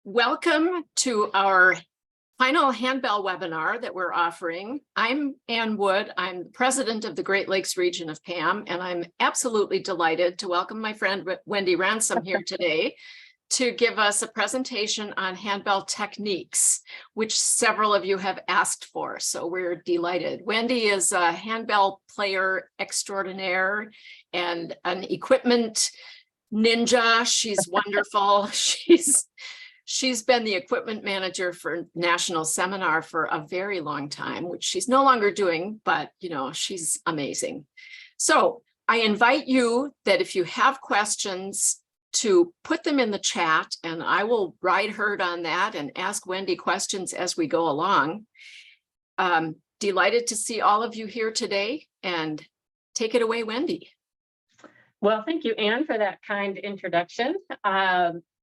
Welcome to our final Handbell webinar that we're offering. I'm Ann Wood. I'm the president of the Great Lakes region of PAM, and I'm absolutely delighted to welcome my friend Wendy Ransom here today to give us a presentation on handbell techniques, which several of you have asked for, so we're delighted. Wendy is a handbell player extraordinaire and an equipment ninja. She's wonderful. She's been the equipment manager for National Seminar for a very long time, which she's no longer doing, but you know, she's amazing. So I invite you that if you have questions to put them in the chat, and I will ride herd on that and ask Wendy questions as we go along. Delighted to see all of you here today, and take it away, Wendy. Well, thank you, Anne, for that kind introduction.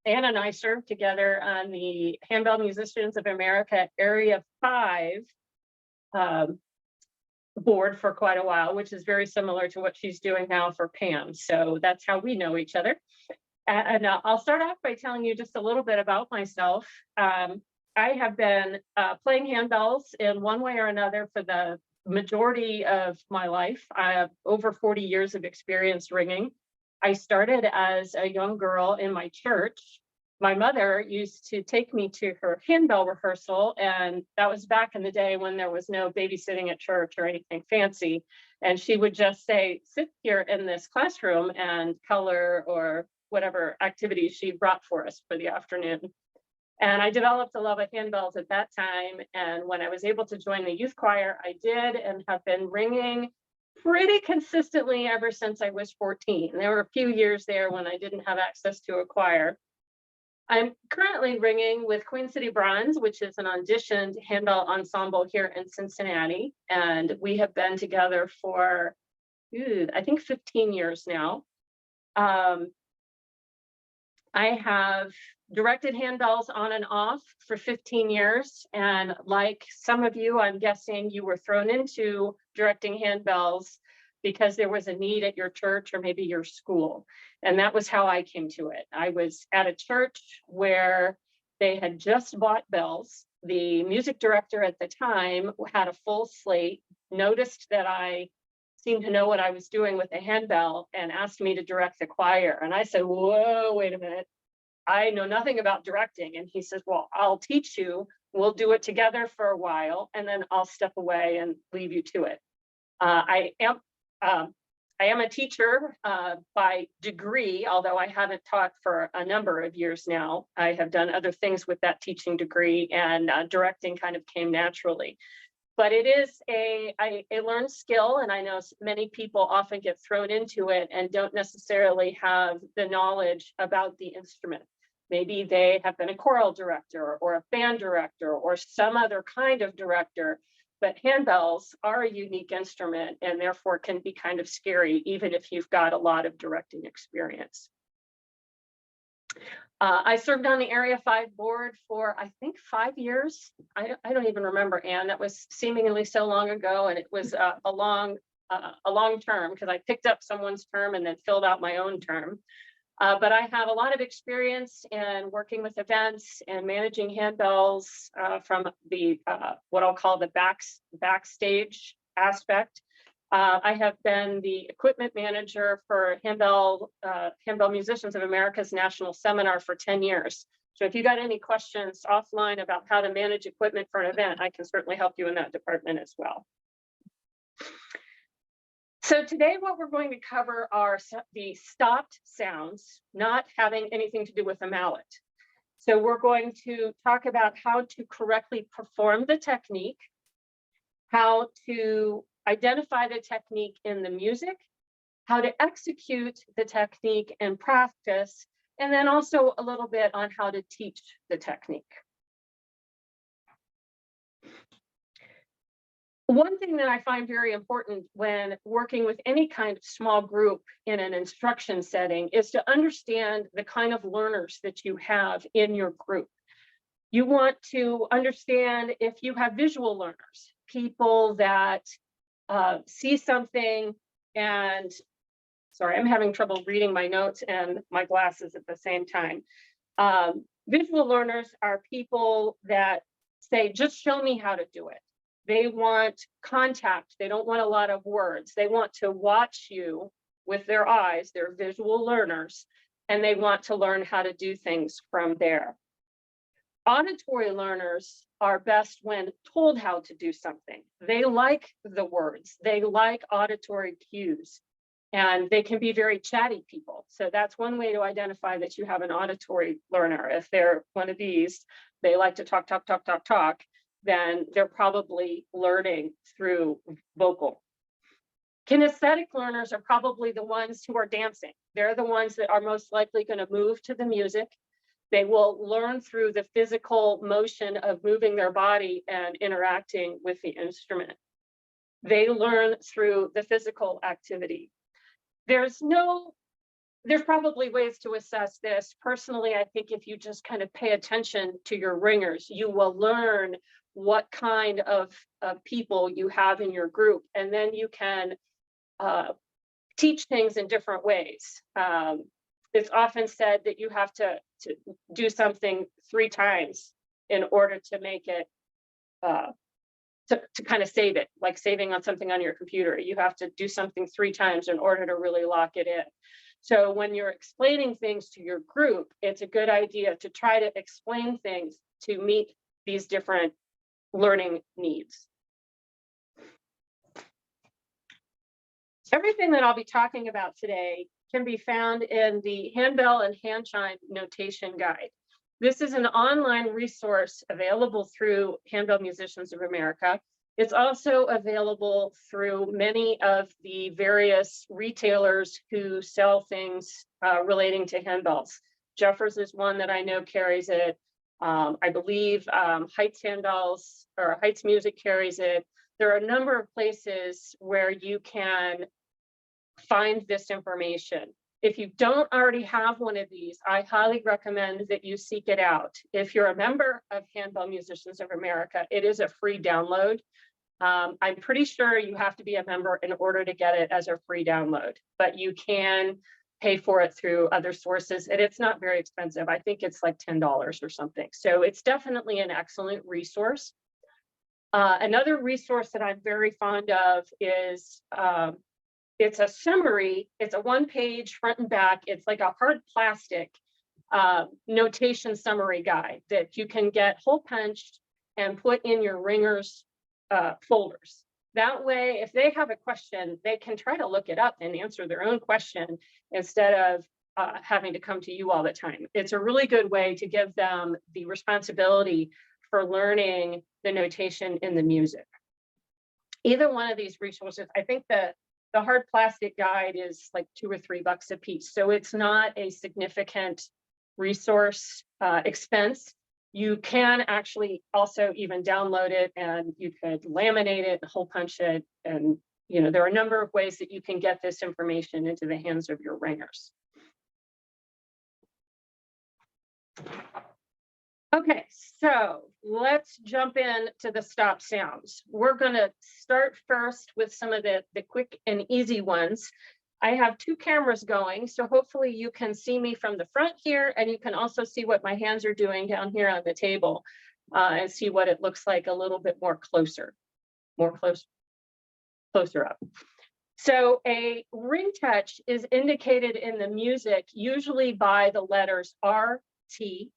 Ann and I served together on the Handbell Musicians of America Area 5 board for quite a while, which is very similar to what she's doing now for PAM. So that's how we know each other. And I'll start off by telling you just a little bit about myself. I have been playing handbells in one way or another for the majority of my life. I have over 40 years of experience ringing. I started as a young girl in my church. My mother used to take me to her handbell rehearsal, and that was back in the day when there was no babysitting at church or anything fancy. And she would just say, sit here in this classroom and color or whatever activities she brought for us for the afternoon. And I developed a love of handbells at that time. And when I was able to join the youth choir, I did, and have been ringing pretty consistently ever since I was 14. There were a few years there when I didn't have access to a choir. I'm currently ringing with Queen City Bronze, which is an auditioned handbell ensemble here in Cincinnati. And we have been together for, I think 15 years now. I have directed handbells on and off for 15 years. And like some of you, I'm guessing you were thrown into directing handbells because there was a need at your church or maybe your school. And that was how I came to it. I was at a church where they had just bought bells. The music director at the time had a full slate, noticed that I seemed to know what I was doing with the handbell, and asked me to direct the choir. And I said, whoa, wait a minute. I know nothing about directing. And he says, well, I'll teach you. We'll do it together for a while, and then I'll step away and leave you to it. I am a teacher by degree, although I haven't taught for a number of years now. I have done other things with that teaching degree, and directing kind of came naturally. But it is a learned skill, and I know many people often get thrown into it and don't necessarily have the knowledge about the instrument. Maybe they have been a choral director or a band director or some other kind of director, but handbells are a unique instrument and therefore can be kind of scary, even if you've got a lot of directing experience. I served on the Area 5 board for, I think, 5 years. I don't even remember, Anne. That was seemingly so long ago, and it was a long term because I picked up someone's term and then filled out my own term. But I have a lot of experience in working with events and managing handbells from the what I'll call the backstage aspect. I have been the equipment manager for Handbell Musicians of America's National Seminar for 10 years. So if you got any questions offline about how to manage equipment for an event, I can certainly help you in that department as well. So today what we're going to cover are the stopped sounds, not having anything to do with a mallet. So we're going to talk about how to correctly perform the technique, how to identify the technique in the music, how to execute the technique in practice, and then also a little bit on how to teach the technique. One thing that I find very important when working with any kind of small group in an instruction setting is to understand the kind of learners that you have in your group. You want to understand if you have visual learners, people that see something and, sorry, I'm having trouble reading my notes and my glasses at the same time. Visual learners are people that say, just show me how to do it. They want contact. They don't want a lot of words. They want to watch you with their eyes. They're visual learners, and they want to learn how to do things from there. Auditory learners are best when told how to do something. They like the words. They like auditory cues, and they can be very chatty people. So that's one way to identify that you have an auditory learner. If they're one of these, they like to talk, talk, talk, talk, talk, then they're probably learning through vocal. Kinesthetic learners are probably the ones who are dancing. They're the ones that are most likely going to move to the music. They will learn through the physical motion of moving their body and interacting with the instrument. They learn through the physical activity. There's probably ways to assess this. Personally, I think if you just kind of pay attention to your ringers, you will learn what kind of people you have in your group, and then you can teach things in different ways. It's often said that you have to do something 3 times in order to make it, to kind of save it, like saving on something on your computer. You have to do something 3 times in order to really lock it in. So when you're explaining things to your group, it's a good idea to try to explain things to meet these different learning needs. Everything that I'll be talking about today can be found in the Handbell and hand chime notation guide. This is an online resource available through Handbell Musicians of America. It's also available through many of the various retailers who sell things relating to handbells. Jeffers is one that I know carries it. I believe Heights Handbells or Heights Music carries it. There are a number of places where you can find this information. If you don't already have one of these, I highly recommend that you seek it out. If you're a member of Handbell Musicians of America, it is a free download. I'm pretty sure you have to be a member in order to get it as a free download, but you can pay for it through other sources, and it's not very expensive. I think it's like $10 or something. So it's definitely an excellent resource. Another resource that I'm very fond of is it's a summary. It's a 1-page front and back. It's like a hard plastic notation summary guide that you can get hole punched and put in your ringers folders. That way, if they have a question, they can try to look it up and answer their own question instead of having to come to you all the time. It's a really good way to give them the responsibility for learning the notation in the music. Either one of these resources, I think that the hard plastic guide is like $2 or $3 a piece. So it's not a significant resource expense. You can actually also even download it, and you could laminate it, hole punch it. And there are a number of ways that you can get this information into the hands of your ringers. Okay, so let's jump into the stop sounds. We're going to start first with some of the quick and easy ones. I have 2 cameras going, so hopefully you can see me from the front here, and you can also see what my hands are doing down here on the table, and see what it looks like a little bit more closer up. So a ring touch is indicated in the music usually by the letters R, T.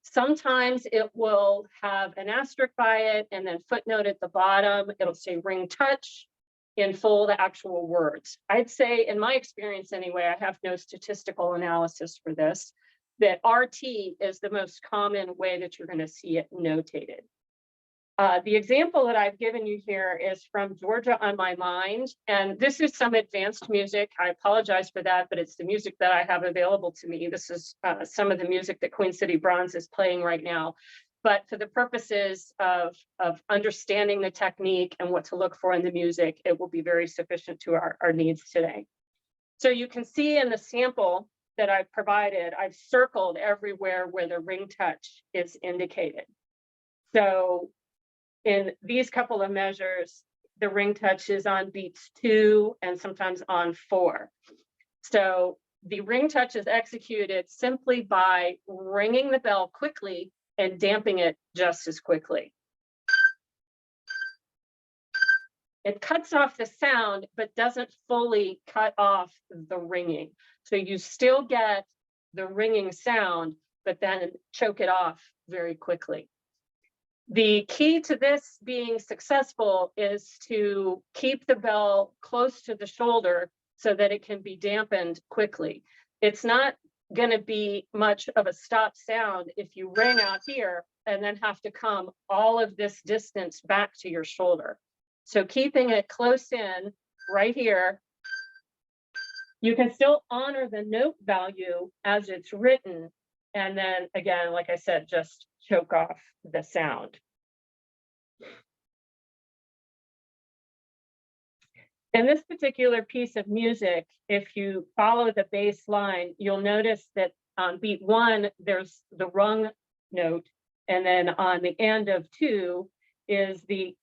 Sometimes it will have an asterisk by it and then footnote at the bottom. It'll say ring touch in full, the actual words. I'd say, in my experience anyway, I have no statistical analysis for this, that RT is the most common way that you're going to see it notated. The example that I've given you here is from Georgia on My Mind, and this is some advanced music. I apologize for that, but it's the music that I have available to me. This is some of the music that Queen City Bronze is playing right now. But for the purposes of understanding the technique and what to look for in the music, it will be very sufficient to our needs today. So you can see in the sample that I've provided, I've circled everywhere where the ring touch is indicated. So in these couple of measures, the ring touch is on beats 2 and sometimes on 4. So the ring touch is executed simply by ringing the bell quickly and damping it just as quickly. It cuts off the sound, but doesn't fully cut off the ringing. So you still get the ringing sound, but then choke it off very quickly. The key to this being successful is to keep the bell close to the shoulder so that it can be dampened quickly. It's not going to be much of a stop sound if you ring out here and then have to come all of this distance back to your shoulder. So keeping it close in right here, you can still honor the note value as it's written. And then again, like I said, just choke off the sound. In this particular piece of music, if you follow the bass line, you'll notice that on beat 1, there's the rung note. And then on the end of 2 is the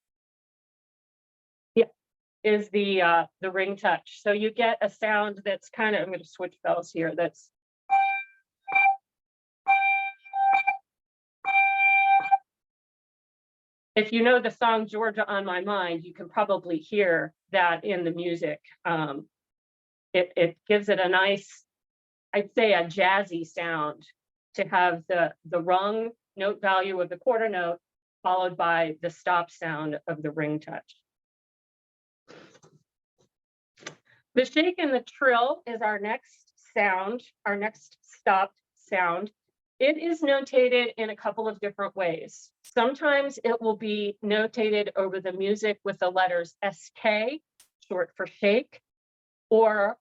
ring touch. So you get a sound that's kind of, I'm going to switch bells here. That's if you know the song Georgia on My Mind, you can probably hear that in the music. It gives it a nice, I'd say a jazzy sound to have the rung note value of the quarter note followed by the stop sound of the ring touch. The shake and the trill is our next sound, our next stopped sound. It is notated in a couple of different ways. Sometimes it will be notated over the music with the letters SK, short for shake, or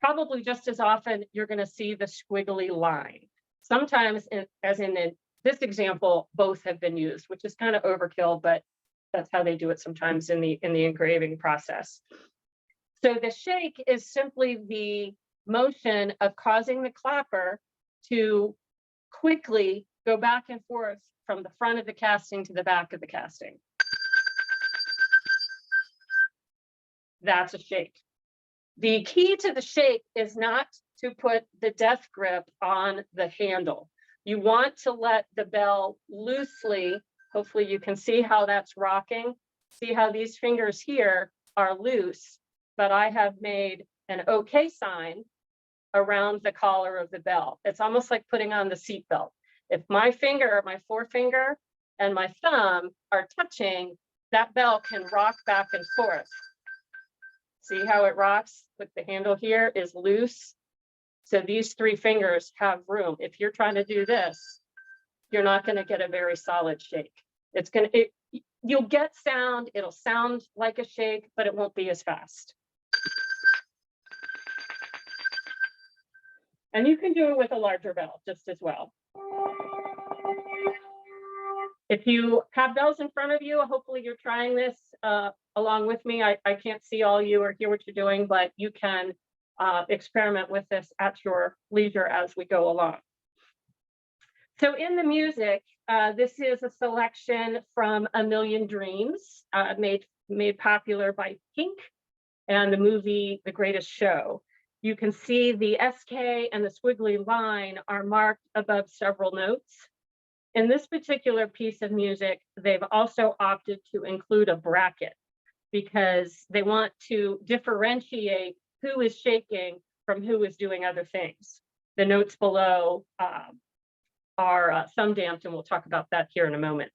probably just as often, you're going to see the squiggly line. Sometimes, as in this example, both have been used, which is kind of overkill, but that's how they do it sometimes in the engraving process. So the shake is simply the motion of causing the clapper to quickly go back and forth from the front of the casting to the back of the casting. That's a shake. The key to the shake is not to put the death grip on the handle. You want to let the bell loosely, hopefully you can see how that's rocking. See how these fingers here are loose, but I have made an OK sign around the collar of the bell. It's almost like putting on the seat belt. If my finger, my forefinger and my thumb are touching, that bell can rock back and forth. See how it rocks with the handle here is loose. So these 3 fingers have room. If you're trying to do this, you're not going to get a very solid shake. You'll get sound, it'll sound like a shake, but it won't be as fast. And you can do it with a larger bell just as well. If you have bells in front of you, hopefully you're trying this along with me. I can't see all you or hear what you're doing, but you can experiment with this at your leisure as we go along. So in the music, this is a selection from A Million Dreams, made popular by Pink and the movie The Greatest Show. You can see the SK and the squiggly line are marked above several notes. In this particular piece of music, they've also opted to include a bracket because they want to differentiate who is shaking from who is doing other things. The notes below are thumb damped, and we'll talk about that here in a moment.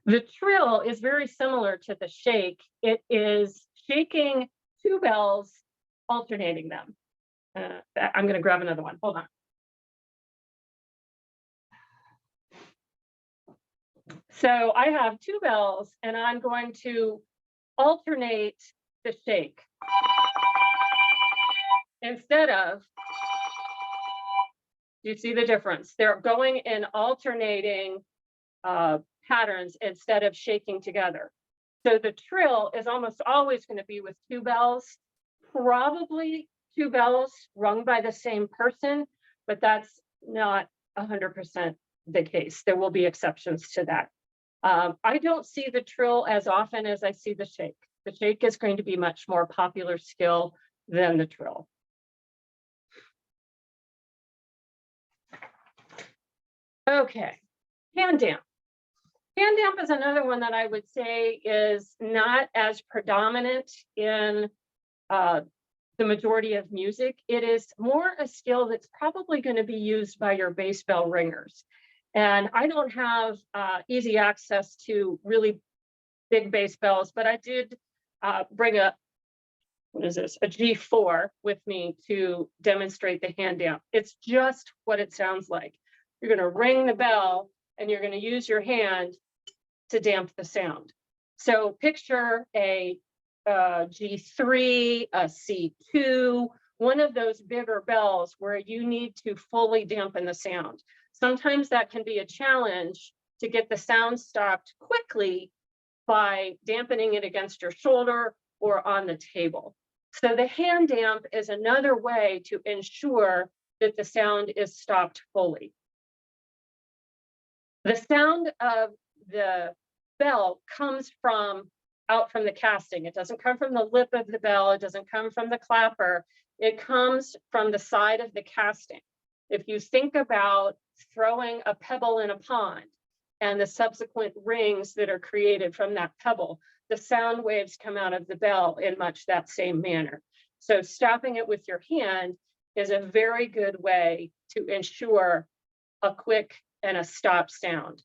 The trill is very similar to the shake. It is shaking 2 bells, alternating them. I'm going to grab another one. Hold on. So I have 2 bells, and I'm going to alternate the shake. Instead of, you see the difference? They're going in alternating patterns instead of shaking together. So the trill is almost always going to be with 2 bells, probably 2 bells rung by the same person, but that's not 100% the case. There will be exceptions to that. I don't see the trill as often as I see the shake. The shake is going to be much more popular skill than the trill. Okay, hand damp. Hand damp is another one that I would say is not as predominant in the majority of music. It is more a skill that's probably going to be used by your bass bell ringers. And I don't have easy access to really big bass bells, but I did bring a, what is this, a G4 with me to demonstrate the hand damp. It's just what it sounds like. You're going to ring the bell and you're going to use your hand to damp the sound. So picture a G3, a C2, one of those bigger bells where you need to fully dampen the sound. Sometimes that can be a challenge to get the sound stopped quickly by dampening it against your shoulder or on the table. So the hand damp is another way to ensure that the sound is stopped fully. The sound of the bell comes out from the casting. It doesn't come from the lip of the bell. It doesn't come from the clapper. It comes from the side of the casting. If you think about throwing a pebble in a pond and the subsequent rings that are created from that pebble, the sound waves come out of the bell in much that same manner. So stopping it with your hand is a very good way to ensure a quick and a stop sound.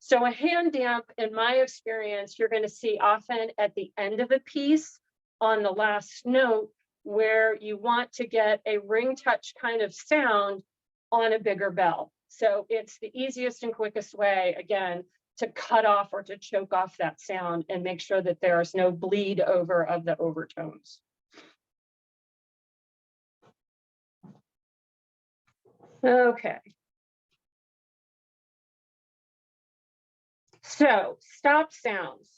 So a hand damp, in my experience, you're going to see often at the end of a piece on the last note where you want to get a ring touch kind of sound on a bigger bell. So it's the easiest and quickest way, again, to cut off or to choke off that sound and make sure that there is no bleed over of the overtones. Okay. So stop sounds.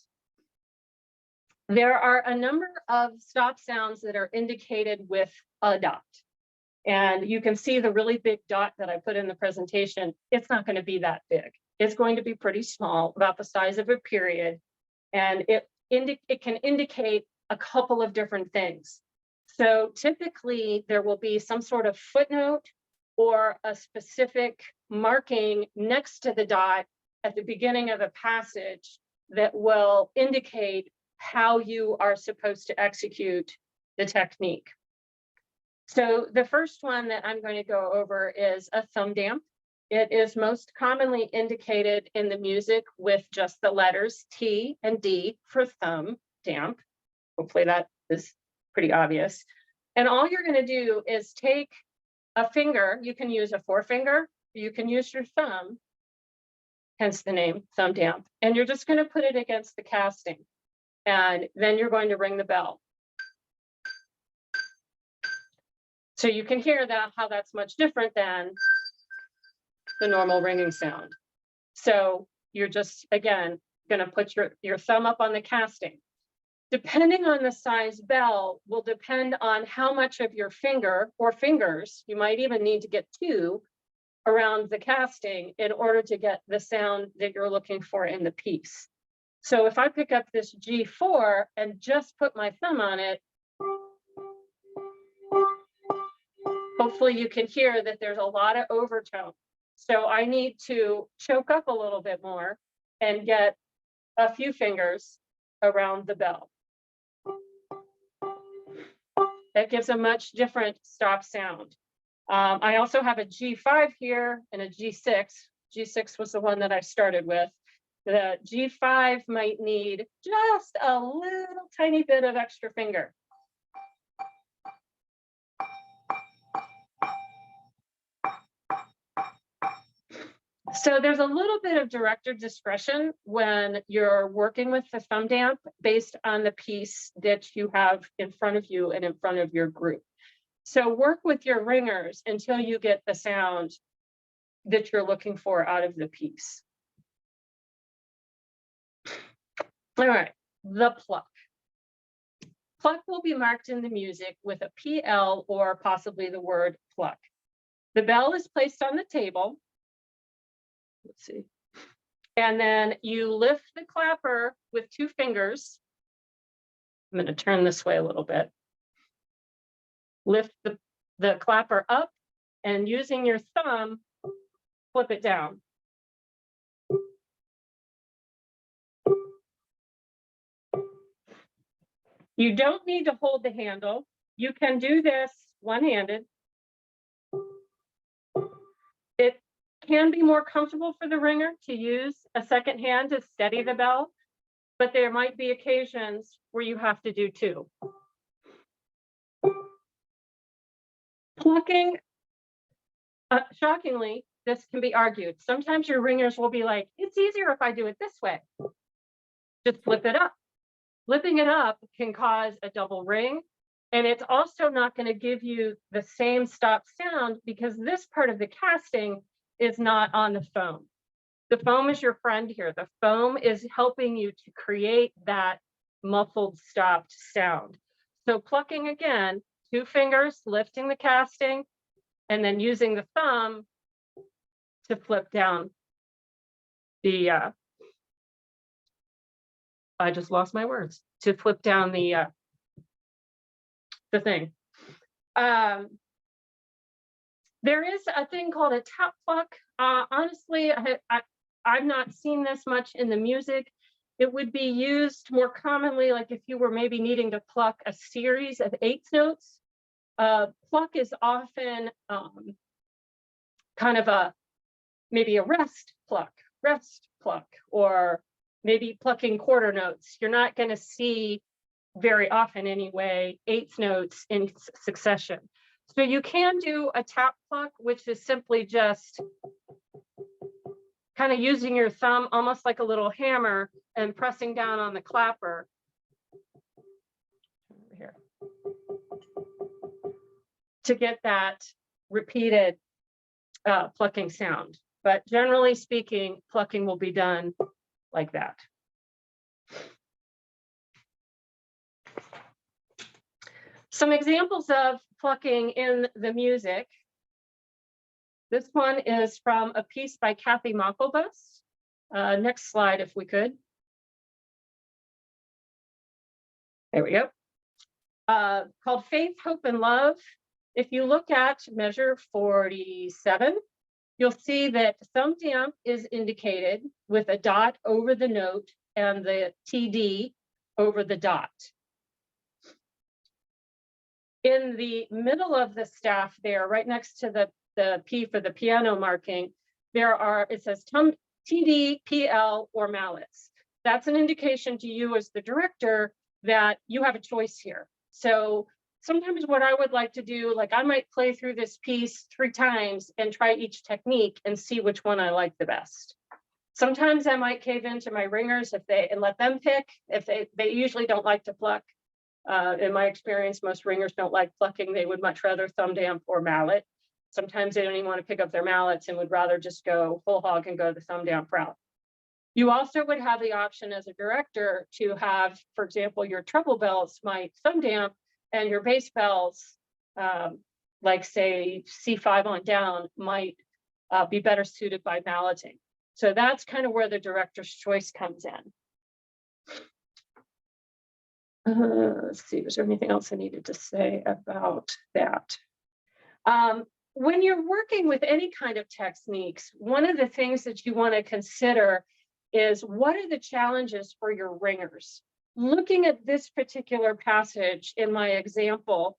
There are a number of stop sounds that are indicated with a dot. And you can see the really big dot that I put in the presentation. It's not going to be that big. It's going to be pretty small, about the size of a period. And it can indicate a couple of different things. So typically there will be some sort of footnote or a specific marking next to the dot at the beginning of a passage that will indicate how you are supposed to execute the technique. So the first one that I'm going to go over is a thumb damp. It is most commonly indicated in the music with just the letters T and D for thumb damp. Hopefully that is pretty obvious. And all you're going to do is take a finger. You can use a forefinger, you can use your thumb, hence the name thumb damp. And you're just going to put it against the casting. And then you're going to ring the bell. So you can hear that how that's much different than the normal ringing sound. So you're just, again, going to put your thumb up on the casting. Depending on the size bell will depend on how much of your finger or fingers, you might even need to get two around the casting in order to get the sound that you're looking for in the piece. So if I pick up this G4 and just put my thumb on it, hopefully you can hear that there's a lot of overtone. So I need to choke up a little bit more and get a few fingers around the bell. That gives a much different stop sound. I also have a G5 here and a G6. G6 was the one that I started with. The G5 might need just a little tiny bit of extra finger. So there's a little bit of director discretion when you're working with the thumb damp based on the piece that you have in front of you and in front of your group. So work with your ringers until you get the sound that you're looking for out of the piece. All right, the pluck. Pluck will be marked in the music with a PL or possibly the word pluck. The bell is placed on the table. Let's see. And then you lift the clapper with two fingers I'm going to turn this way a little bit. Lift the clapper up and using your thumb, flip it down. You don't need to hold the handle. You can do this one-handed. It can be more comfortable for the ringer to use a second hand to steady the bell, but there might be occasions where you have to do two. Plucking, shockingly, this can be argued. Sometimes your ringers will be like, it's easier if I do it this way. Just flip it up. Flipping it up can cause a double ring, and it's also not going to give you the same stop sound because this part of the casting is not on the foam. The foam is your friend here. The foam is helping you to create that muffled stopped sound. So plucking again, 2 fingers, lifting the casting, and then using the thumb to flip down the, I just lost my words, to flip down the thing. There is a thing called a tap pluck. Honestly, I've not seen this much in the music. It would be used more commonly, like if you were maybe needing to pluck a series of 8 notes. Pluck is often kind of maybe a rest pluck, or maybe plucking quarter notes. You're not going to see very often anyway 8 notes in succession. So you can do a tap pluck, which is simply just kind of using your thumb almost like a little hammer and pressing down on the clapper. Over here. To get that repeated plucking sound. But generally speaking, plucking will be done like that. Some examples of plucking in the music. This one is from a piece by Kathy Mockelbus. Next slide, if we could. There we go. Called Faith, Hope, and Love. If you look at measure 47, you'll see that thumb damp is indicated with a dot over the note and the TD over the dot. In the middle of the staff there, right next to the P for the piano marking, it says TD, PL, or mallets. That's an indication to you as the director that you have a choice here. So sometimes what I would like to do, like I might play through this piece 3 times and try each technique and see which one I like the best. Sometimes I might cave into my ringers and let them pick. If they usually don't like to pluck. In my experience, most ringers don't like plucking. They would much rather thumb damp or mallet. Sometimes they don't even want to pick up their mallets and would rather just go whole hog and go the thumb damp route. You also would have the option as a director to have, for example, your treble bells might thumb damp and your bass bells, like say C5 on down, might be better suited by malleting. So that's kind of where the director's choice comes in. Let's see, was there anything else I needed to say about that? When you're working with any kind of techniques, one of the things that you want to consider is what are the challenges for your ringers? Looking at this particular passage in my example,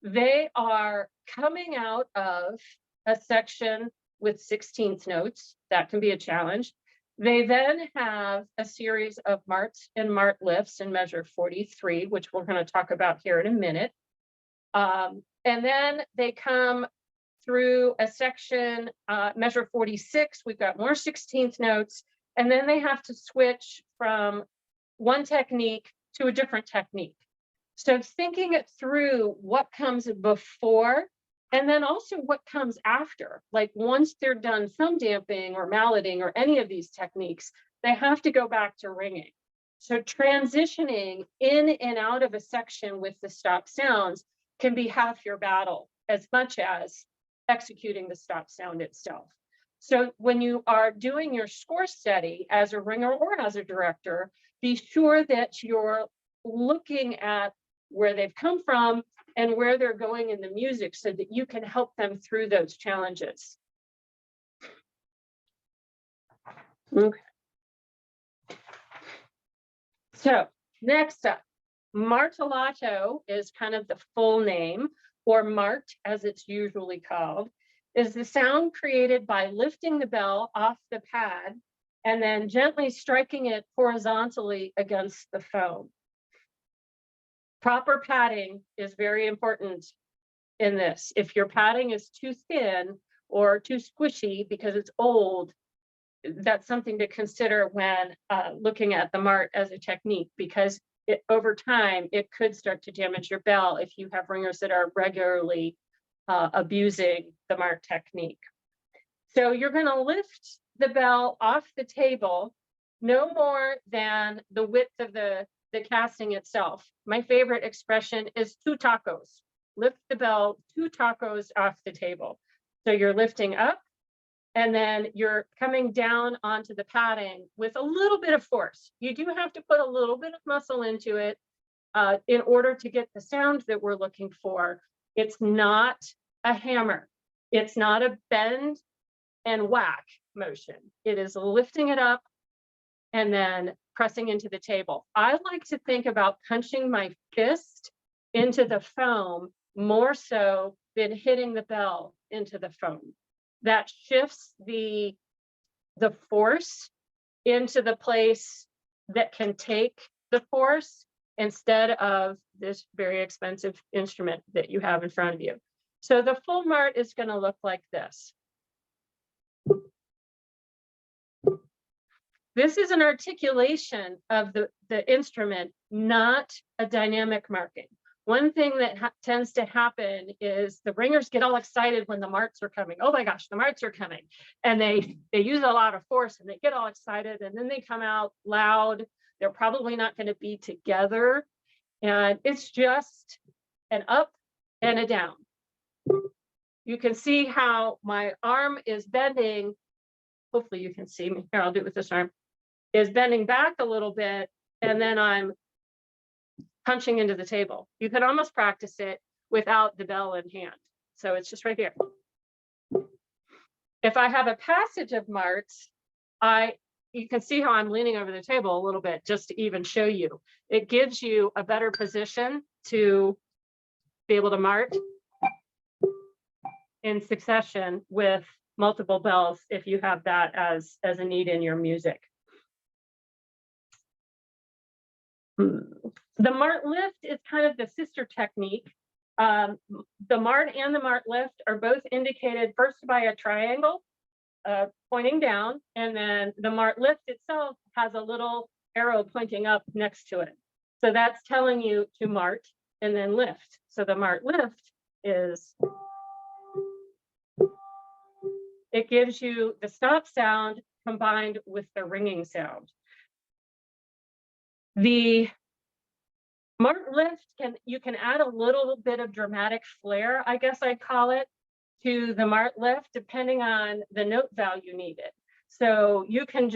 they are coming out of a section with 16th notes. That can be a challenge. They then have a series of Marts and Mart lifts in measure 43, which we're going to talk about here in a minute. And then they come through a section, measure 46, we've got more 16th notes, and then they have to switch from one technique to a different technique. So thinking it through what comes before, and then also what comes after, like once they're done thumb damping or malleting or any of these techniques, they have to go back to ringing. So transitioning in and out of a section with the stop sounds can be half your battle as much as executing the stop sound itself. So when you are doing your score study as a ringer or as a director, be sure that you're looking at where they've come from and where they're going in the music so that you can help them through those challenges. Okay. So next up, martellato is kind of the full name, or Mart as it's usually called, is the sound created by lifting the bell off the pad and then gently striking it horizontally against the foam. Proper padding is very important in this. If your padding is too thin or too squishy because it's old, that's something to consider when looking at the Mart as a technique, because over time, it could start to damage your bell if you have ringers that are regularly abusing the Mart technique. So you're going to lift the bell off the table no more than the width of the casting itself. My favorite expression is 2 tacos. Lift the bell 2 tacos off the table. So you're lifting up, and then you're coming down onto the padding with a little bit of force. You do have to put a little bit of muscle into it in order to get the sound that we're looking for. It's not a hammer. It's not a bend and whack motion. It is lifting it up and then pressing into the table. I like to think about punching my fist into the foam more so than hitting the bell into the foam. That shifts the force into the place that can take the force instead of this very expensive instrument that you have in front of you. So the full Mart is going to look like this. This is an articulation of the instrument, not a dynamic marking. One thing that tends to happen is the ringers get all excited when the Marts are coming. Oh my gosh, the Marts are coming. And they use a lot of force and they get all excited and then they come out loud. They're probably not going to be together. And it's just an up and a down. You can see how my arm is bending. Hopefully you can see me. Here, I'll do it with this arm. Is bending back a little bit, and then I'm punching into the table. You can almost practice it without the bell in hand. So it's just right here. If I have a passage of Marts, you can see how I'm leaning over the table a little bit just to even show you. It gives you a better position to be able to Mart in succession with multiple bells if you have that as a need in your music. The Mart lift is kind of the sister technique. The Mart and the Mart lift are both indicated first by a triangle pointing down, and then the Mart lift itself has a little arrow pointing up next to it. So that's telling you to Mart and then lift. So the Mart lift is, it gives you the stop sound combined with the ringing sound. The Mart lift, you can add a little bit of dramatic flair, I guess I'd call it, to the Mart lift, depending on the note value needed. So you can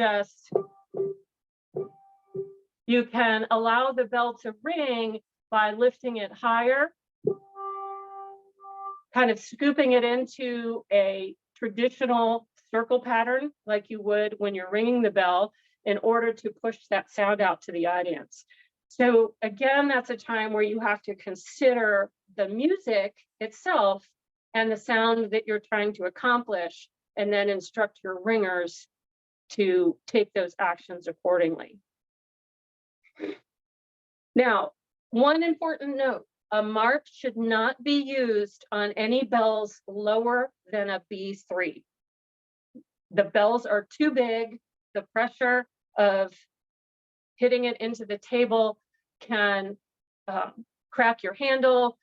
allow the bell to ring by lifting it higher, kind of scooping it into a traditional circle pattern like you would when you're ringing the bell in order to push that sound out to the audience. So again, that's a time where you have to consider the music itself and the sound that you're trying to accomplish, and then instruct your ringers to take those actions accordingly. Now, one important note, a Mart should not be used on any bells lower than a B3. The bells are too big. The pressure of hitting it into the table can crack your handle.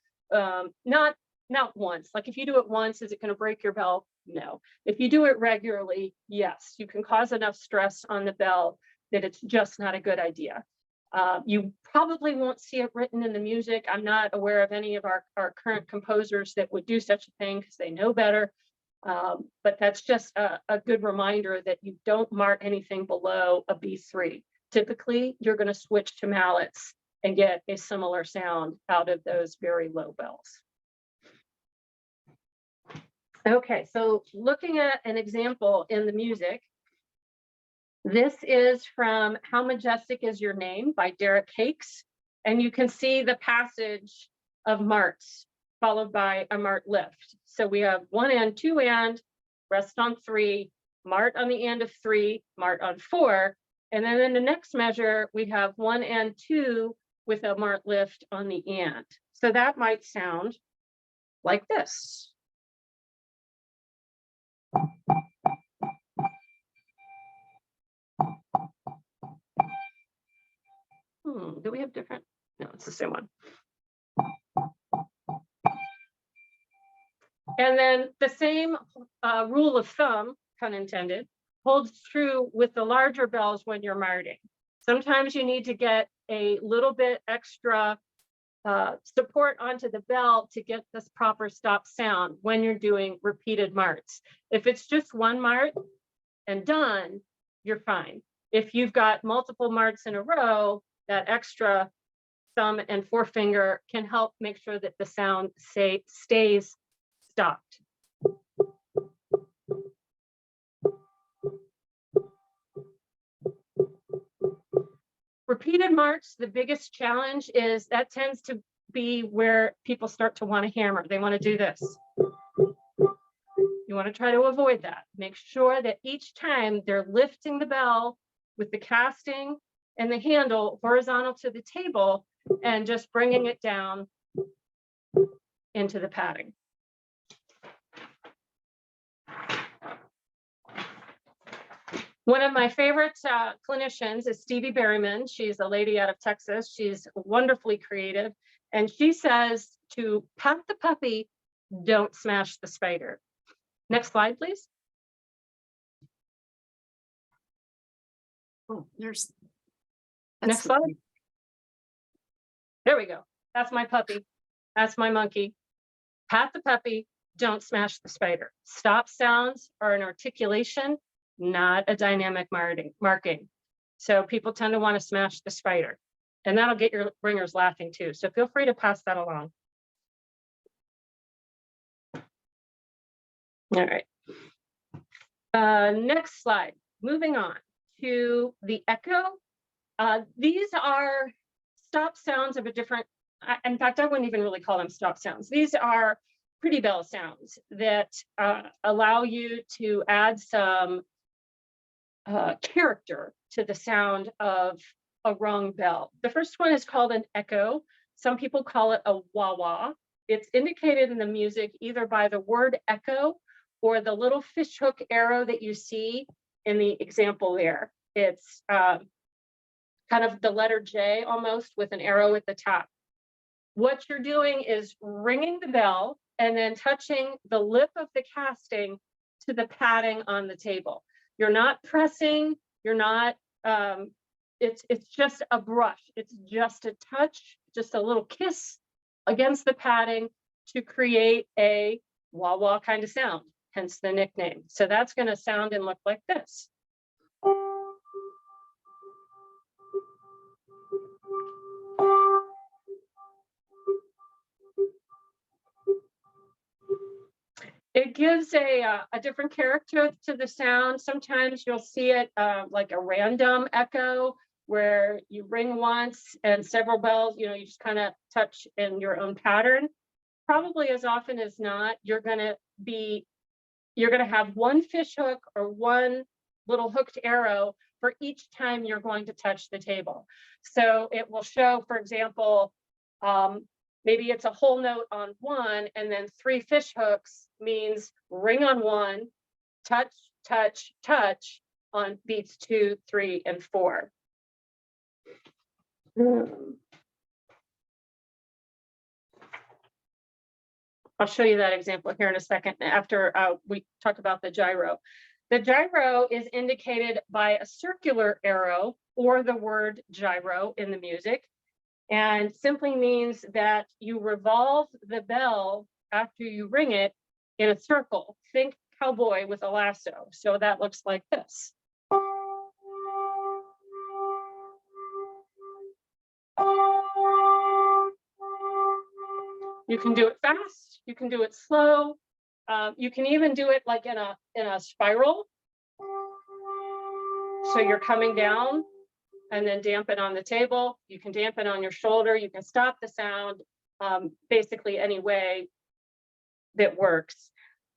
Not once. Like if you do it once, is it going to break your bell? No. If you do it regularly, yes, you can cause enough stress on the bell that it's just not a good idea. You probably won't see it written in the music. I'm not aware of any of our current composers that would do such a thing because they know better. But that's just a good reminder that you don't Mart anything below a B3. Typically, you're going to switch to mallets and get a similar sound out of those very low bells. Okay, so looking at an example in the music, this is from How Majestic Is Your Name by Derek Hakes. And you can see the passage of Marts followed by a Mart lift. So we have 1 and 2 and, rest on 3, Mart on the and of 3, Mart on 4. And then in the next measure, we have 1 and 2 with a Mart lift on the and. So that might sound like this. Do we have different? No, it's the same one. And then the same rule of thumb, pun intended, holds true with the larger bells when you're marting. Sometimes you need to get a little bit extra support onto the bell to get this proper stop sound when you're doing repeated marts. If it's just one mart and done, you're fine. If you've got multiple marts in a row, that extra thumb and forefinger can help make sure that the sound stays stopped. Repeated marts, the biggest challenge is that tends to be where people start to want to hammer. They want to do this. You want to try to avoid that. Make sure that each time they're lifting the bell with the casting and the handle horizontal to the table and just bringing it down into the padding. One of my favorite clinicians is Stevie Berryman. She's a lady out of Texas. She's wonderfully creative. And she says to pat the puppy, don't smash the spider. Next slide, please. Oh, there's. Next slide. There we go. That's my puppy. That's my monkey. Pat the puppy, don't smash the spider. Stop sounds are an articulation, not a dynamic marking. So people tend to want to smash the spider, and that'll get your bringers laughing too. So feel free to pass that along. All right. Next slide. Moving on to the echo. These are stop sounds of a different, in fact, I wouldn't even really call them stop sounds. These are pretty bell sounds that allow you to add some character to the sound of a rung bell. The first one is called an echo. Some people call it a wah-wah. It's indicated in the music either by the word echo or the little fishhook arrow that you see in the example there. It's kind of the letter J almost with an arrow at the top. What you're doing is ringing the bell and then touching the lip of the casting to the padding on the table. You're not pressing, you're not, it's just a brush. It's just a touch, just a little kiss against the padding to create a wah-wah kind of sound, hence the nickname. So that's going to sound and look like this. It gives a different character to the sound. Sometimes you'll see it like a random echo where you ring once and several bells, you just kind of touch in your own pattern. Probably as often as not, you're going to have one fish hook or one little hooked arrow for each time you're going to touch the table. So it will show, for example, maybe it's a whole note on one and then 3 fish hooks means ring on 1, touch, touch, touch on beats 2, 3, and 4. I'll show you that example here in a second after we talk about the gyro. The gyro is indicated by a circular arrow or the word gyro in the music, and simply means that you revolve the bell after you ring it in a circle. Think cowboy with a lasso. So that looks like this. You can do it fast, you can do it slow. You can even do it like in a spiral. So you're coming down and then dampen on the table. You can dampen on your shoulder. You can stop the sound, basically any way that works.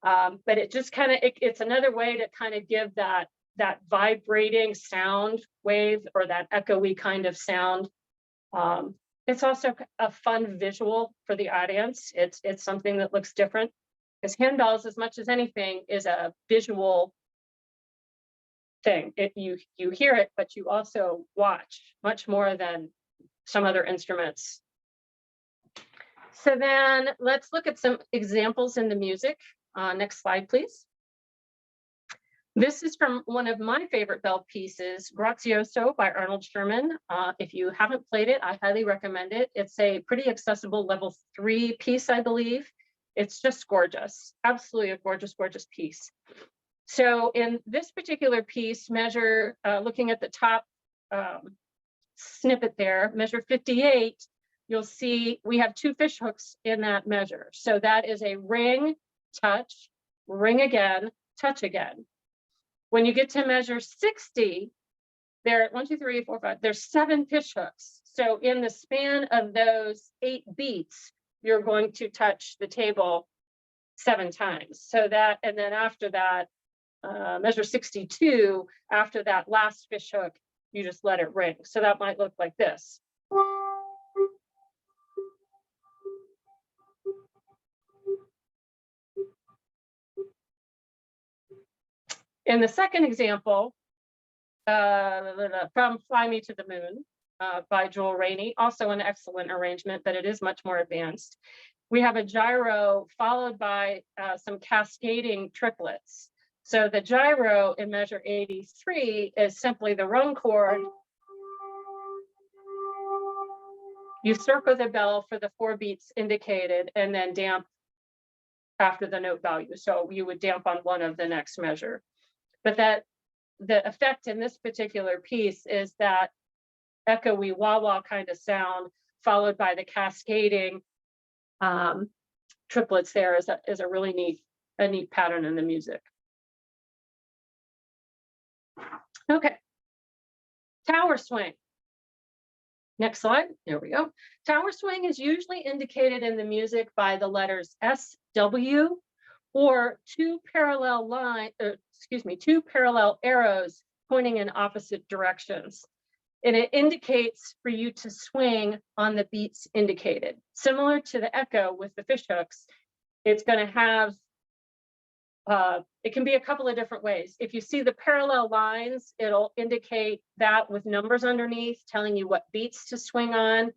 But it just kind of, it's another way to kind of give that vibrating sound wave or that echoey kind of sound. It's also a fun visual for the audience. It's something that looks different, because handbells, as much as anything, is a visual thing. You hear it, but you also watch much more than some other instruments. So then let's look at some examples in the music. Next slide, please. This is from one of my favorite bell pieces, Grazioso by Arnold Sherman. If you haven't played it, I highly recommend it. It's a pretty accessible level 3 piece, I believe. It's just gorgeous, absolutely a gorgeous, gorgeous piece. So in this particular piece, measure, looking at the top snippet there, measure 58, you'll see we have 2 fish hooks in that measure. So that is a ring, touch, ring again, touch again. When you get to measure 60, there are 1, 2, 3, 4, 5, there's 7 fish hooks. So in the span of those 8 beats, you're going to touch the table 7 times. So that, and then after that, measure 62, after that last fish hook, you just let it ring. So that might look like this. In the second example, from Fly Me to the Moon by Joel Rainey, also an excellent arrangement, but it is much more advanced. We have a gyro followed by some cascading triplets. So the gyro in measure 83 is simply the rung chord. You circle the bell for the 4 beats indicated and then damp after the note value. So you would damp on one of the next measure. But that the effect in this particular piece is that echoey wah-wah kind of sound followed by the cascading triplets there is a really neat pattern in the music. Okay, tower swing. Next slide, there we go. Tower swing is usually indicated in the music by the letters SW or 2 parallel two parallel arrows pointing in opposite directions. And it indicates for you to swing on the beats indicated. Similar to the echo with the fish hooks, it's going to have, it can be a couple of different ways. If you see the parallel lines, it'll indicate that with numbers underneath, telling you what beats to swing on.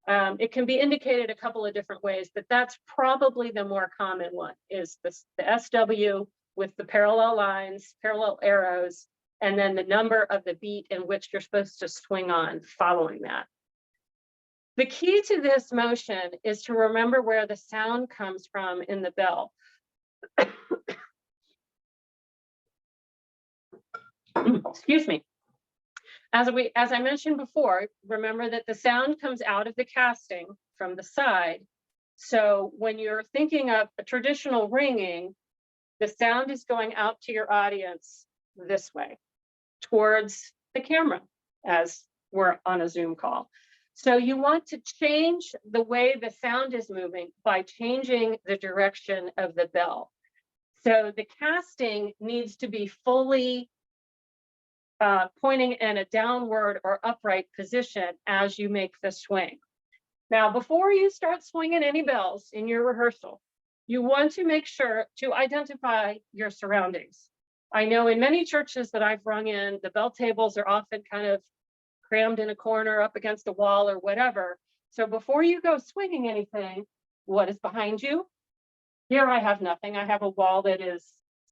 It can be indicated a couple of different ways, but that's probably the more common one, is the SW with the parallel lines, parallel arrows, and then the number of the beat in which you're supposed to swing on following that. The key to this motion is to remember where the sound comes from in the bell. Excuse me. As I mentioned before, remember that the sound comes out of the casting from the side. So when you're thinking of a traditional ringing, the sound is going out to your audience this way, towards the camera, as we're on a Zoom call. So you want to change the way the sound is moving by changing the direction of the bell. So the casting needs to be fully pointing in a downward or upright position as you make the swing. Now, before you start swinging any bells in your rehearsal, you want to make sure to identify your surroundings. I know in many churches that I've rung in, the bell tables are often kind of crammed in a corner up against a wall or whatever. So before you go swinging anything, what is behind you? Here I have nothing. I have a wall that is,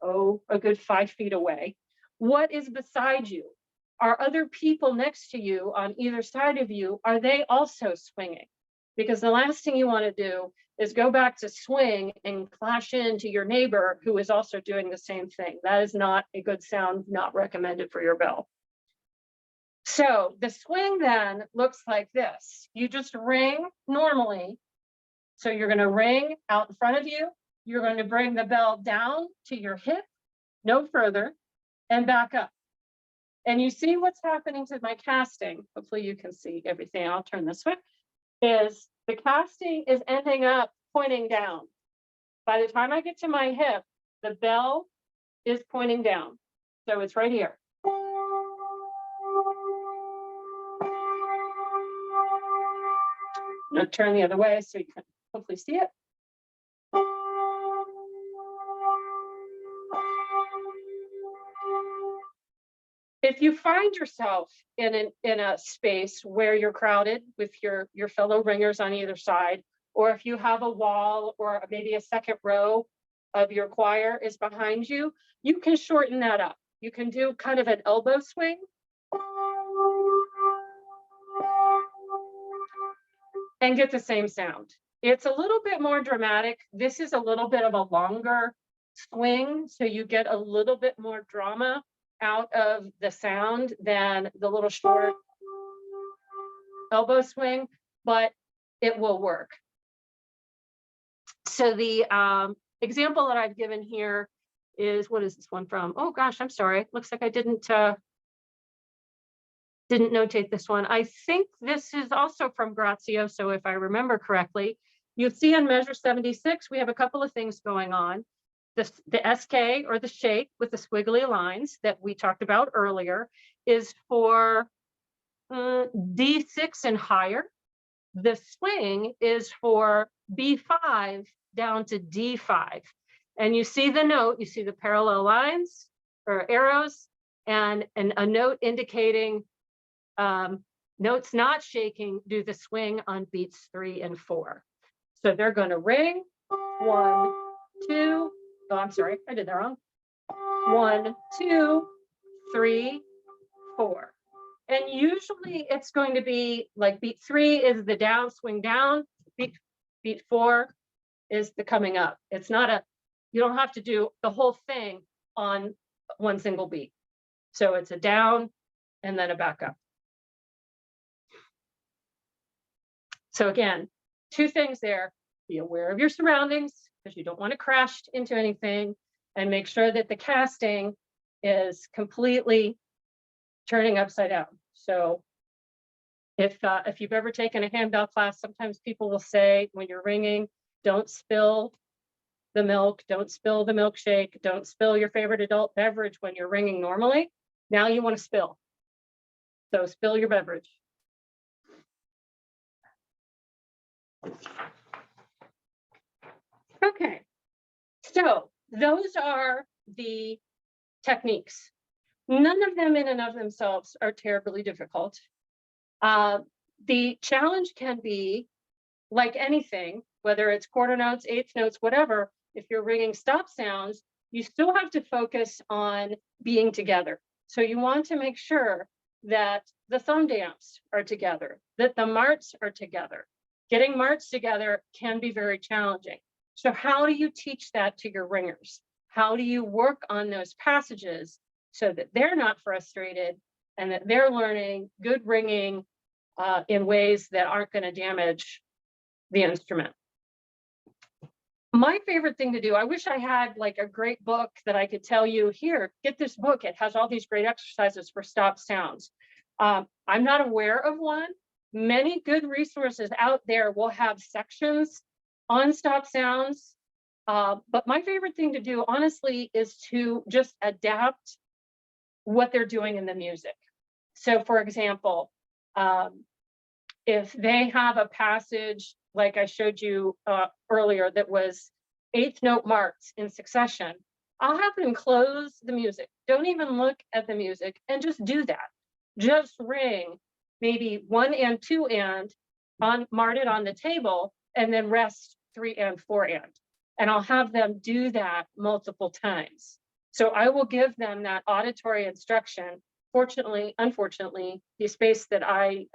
a good 5 feet away. What is beside you? Are other people next to you on either side of you? Are they also swinging? Because the last thing you want to do is go back to swing and clash into your neighbor who is also doing the same thing. That is not a good sound, not recommended for your bell. So the swing then looks like this. You just ring normally, So you're going to ring out in front of you. You're going to bring the bell down to your hip, no further, and back up. And you see what's happening to my casting. Hopefully you can see everything. I'll turn this way. Is the casting is ending up pointing down. By the time I get to my hip, the bell is pointing down. So it's right here. I'm going to turn the other way so you can hopefully see it. If you find yourself in a space where you're crowded with your fellow ringers on either side, or if you have a wall or maybe a second row of your choir is behind you, you can shorten that up. You can do kind of an elbow swing. And get the same sound. It's a little bit more dramatic. This is a little bit of a longer swing, so you get a little bit more drama out of the sound than the little short elbow swing, but it will work. So the example that I've given here is, what is this one from? Oh gosh, I'm sorry. Looks like I didn't notate this one. I think this is also from Grazioso, if I remember correctly. You see on measure 76, we have a couple of things going on. The SK, or the shake with the squiggly lines that we talked about earlier, is for D6 and higher. The swing is for B5 down to D5. And you see the note, you see the parallel lines or arrows, and a note indicating notes not shaking do the swing on beats 3 and 4. So they're going to ring 1, 2. Oh, I'm sorry, I did that wrong. 1, 2, 3, 4. And usually it's going to be like beat 3 is the down, swing down. Beat 4 is the coming up. It's not you don't have to do the whole thing on one single beat. So it's a down and then a back up. So again, 2 things there. Be aware of your surroundings because you don't want to crash into anything, and make sure that the casting is completely turning upside down. So if you've ever taken a handbell class, sometimes people will say when you're ringing, don't spill the milk, don't spill the milkshake, don't spill your favorite adult beverage when you're ringing normally. Now you want to spill. So spill your beverage. Okay, so those are the techniques. None of them in and of themselves are terribly difficult. The challenge can be, like anything, whether it's quarter notes, eighth notes, whatever, if you're ringing stop sounds, you still have to focus on being together. So you want to make sure that the thumb damps are together, that the marts are together. Getting marts together can be very challenging. So how do you teach that to your ringers? How do you work on those passages so that they're not frustrated and that they're learning good ringing in ways that aren't going to damage the instrument? My favorite thing to do, I wish I had like a great book that I could tell you, here, get this book. It has all these great exercises for stop sounds. I'm not aware of one. Many good resources out there will have sections on stop sounds. But my favorite thing to do, honestly, is to just adapt what they're doing in the music. So for example, if they have a passage like I showed you earlier that was eighth note marks in succession, I'll have them close the music. Don't even look at the music and just do that. Just ring maybe 1 and 2 and mark it on the table, and then rest 3 and 4 and. And I'll have them do that multiple times. So I will give them that auditory instruction. Fortunately, unfortunately, the space that I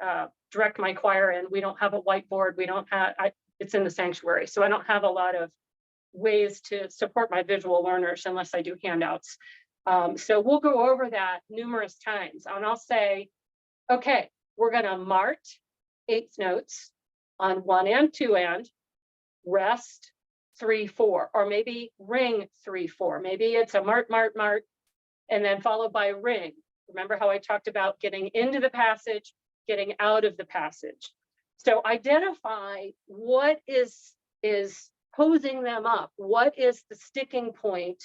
direct my choir in, we don't have a whiteboard. We don't have, it's in the sanctuary. So I don't have a lot of ways to support my visual learners unless I do handouts. So we'll go over that numerous times. And I'll say, okay, we're gonna mart eighth notes on 1 and 2 and. rest, 3-4, or maybe ring 3-4. Maybe it's a Mart, Mart, Mart, and then followed by ring. Remember how I talked about getting into the passage, getting out of the passage. So identify what is posing them up. What is the sticking point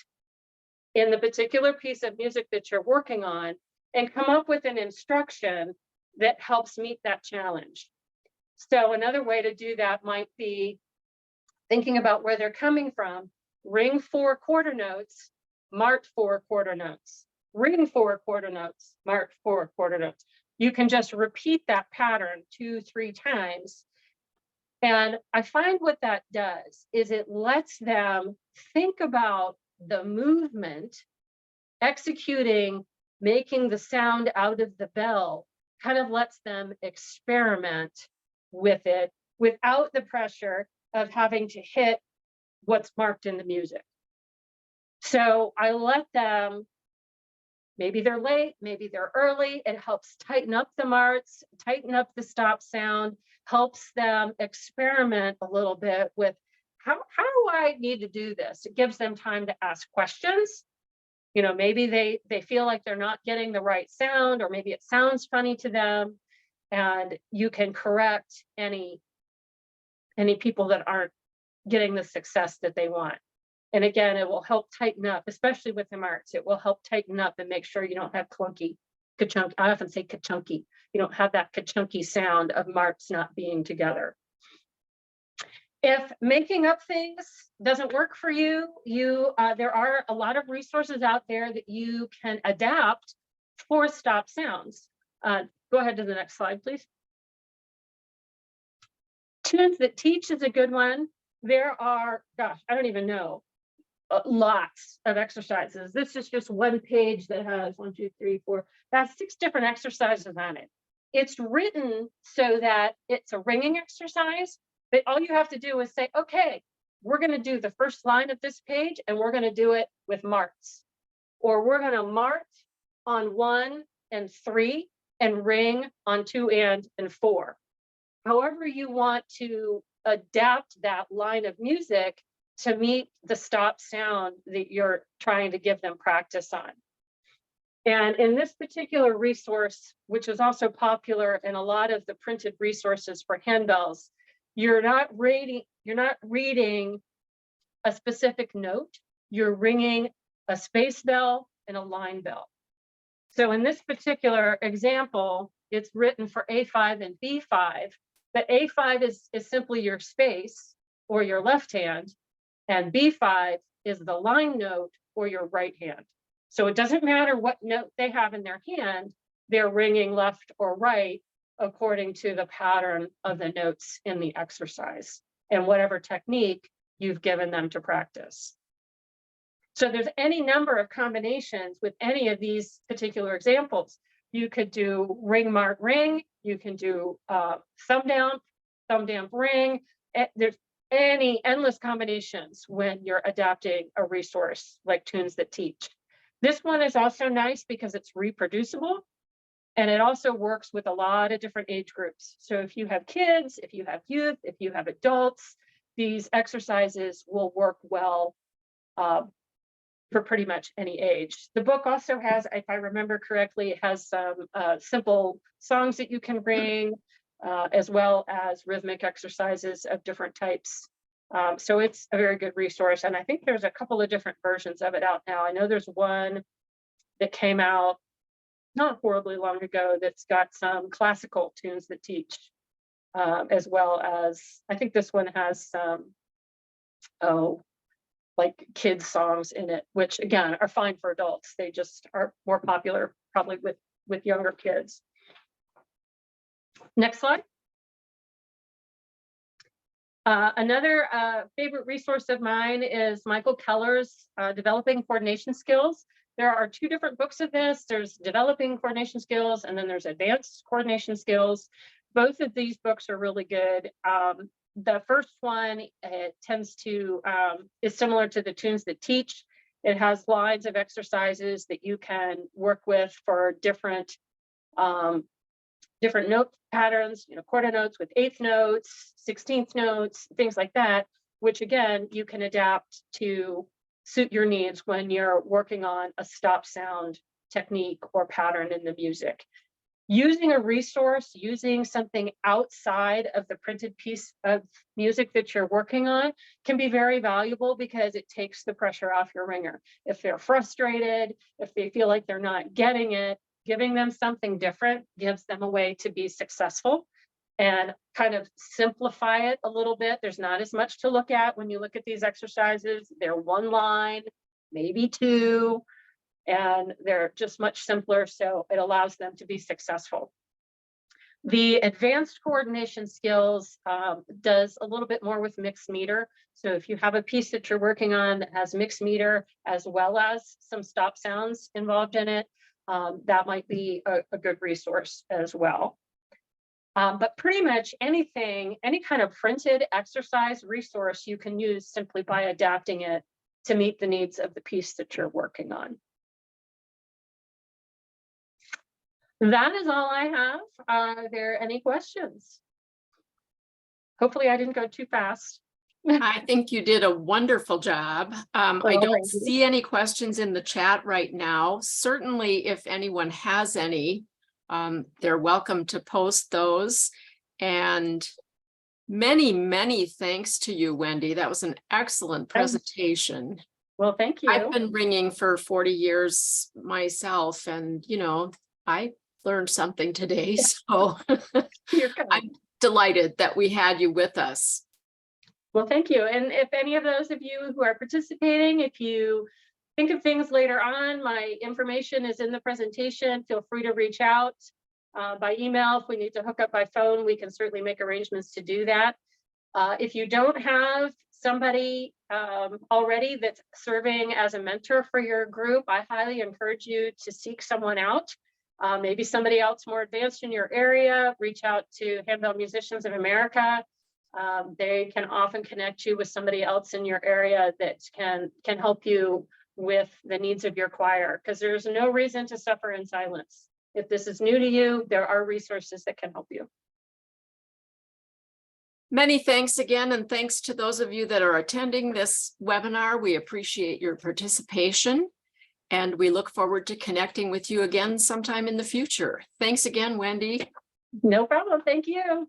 in the particular piece of music that you're working on, and come up with an instruction that helps meet that challenge. So another way to do that might be thinking about where they're coming from. Ring 4 quarter notes, Mart 4 quarter notes. Ring 4 quarter notes, Mart 4 quarter notes. You can just repeat that pattern 2-3 times. And I find what that does is it lets them think about the movement, executing, making the sound out of the bell, kind of lets them experiment with it without the pressure of having to hit what's marked in the music. So I let them, maybe they're late, maybe they're early. It helps tighten up the marks, tighten up the stop sound, helps them experiment a little bit with how do I need to do this? It gives them time to ask questions. You know, maybe they feel like they're not getting the right sound, or maybe it sounds funny to them, and you can correct any people that aren't getting the success that they want. And again, it will help tighten up, especially with the marks. It will help tighten up and make sure you don't have clunky, ka-chunk. I often say ka-chunky. You don't have that ka-chunky sound of marks not being together. If making up things doesn't work for you, there are a lot of resources out there that you can adapt for stop sounds. Go ahead to the next slide, please. Tunes That Teach is a good one. There are, gosh, I don't even know, lots of exercises. This is just one page that has 1, 2, 3, 4, that's 6 different exercises on it. It's written so that it's a ringing exercise, but all you have to do is say, okay, we're going to do the first line of this page, and we're going to do it with marks, or we're going to mart on 1 and 3 and ring on 2 and 4. However you want to adapt that line of music to meet the stop sound that you're trying to give them practice on. And in this particular resource, which is also popular in a lot of the printed resources for handbells, you're not reading a specific note, you're ringing a space bell and a line bell. So in this particular example, it's written for A5 and B5, but A5 is simply your space or your left hand, and B5 is the line note or your right hand. So it doesn't matter what note they have in their hand, they're ringing left or right according to the pattern of the notes in the exercise and whatever technique you've given them to practice. So there's any number of combinations with any of these particular examples. You could do ring, mart, ring. You can do thumb down, ring. There's any endless combinations when you're adapting a resource like Tunes That Teach. This one is also nice because it's reproducible, and it also works with a lot of different age groups. So if you have kids, if you have youth, if you have adults, these exercises will work well for pretty much any age. The book also has, if I remember correctly, it has some simple songs that you can ring, as well as rhythmic exercises of different types. So it's a very good resource. And I think there's a couple of different versions of it out now. I know there's one that came out not horribly long ago that's got some classical tunes that teach, as well as, I think this one has some, like kids songs in it, which again are fine for adults. They just are more popular probably with younger kids. Next slide. Another favorite resource of mine is Michael Keller's Developing Coordination Skills. There are 2 different books of this. There's Developing Coordination Skills, and then there's Advanced Coordination Skills. Both of these books are really good. The first one, it tends to, is similar to the Tunes That Teach. It has lines of exercises that you can work with for different note patterns, quarter notes with 8th notes, 16th notes, things like that. which again, you can adapt to suit your needs when you're working on a stop sound technique or pattern in the music. Using a resource, using something outside of the printed piece of music that you're working on can be very valuable because it takes the pressure off your ringer. If they're frustrated, if they feel like they're not getting it, giving them something different gives them a way to be successful and kind of simplify it a little bit. There's not as much to look at when you look at these exercises. They're one line, maybe two, and they're just much simpler, so it allows them to be successful. The advanced coordination skills does a little bit more with mixed meter. So if you have a piece that you're working on that has mixed meter as well as some stop sounds involved in it, that might be a good resource as well. But pretty much anything, any kind of printed exercise resource you can use simply by adapting it to meet the needs of the piece that you're working on. That is all I have. Are there any questions? Hopefully I didn't go too fast. I think you did a wonderful job. I Well, don't thank you. see any questions in the chat right now. Certainly, if anyone has any, they're welcome to post those. And many, many thanks to you, Wendy. That was an excellent presentation. Well, thank you. I've been ringing for 40 years myself, and you know, I learned something today. So I'm delighted that we had you with us. Well, thank you. And if any of those of you who are participating, if you think of things later on, my information is in the presentation. Feel free to reach out by email. If we need to hook up by phone, we can certainly make arrangements to do that. If you don't have somebody already that's serving as a mentor for your group, I highly encourage you to seek someone out. Maybe somebody else more advanced in your area. Reach out to Handbell Musicians of America. They can often connect you with somebody else in your area that can help you with the needs of your choir, because there's no reason to suffer in silence. If this is new to you, there are resources that can help you. Many thanks again, and thanks to those of you that are attending this webinar. We appreciate your participation, and we look forward to connecting with you again sometime in the future. Thanks again, Wendy. No problem. Thank you.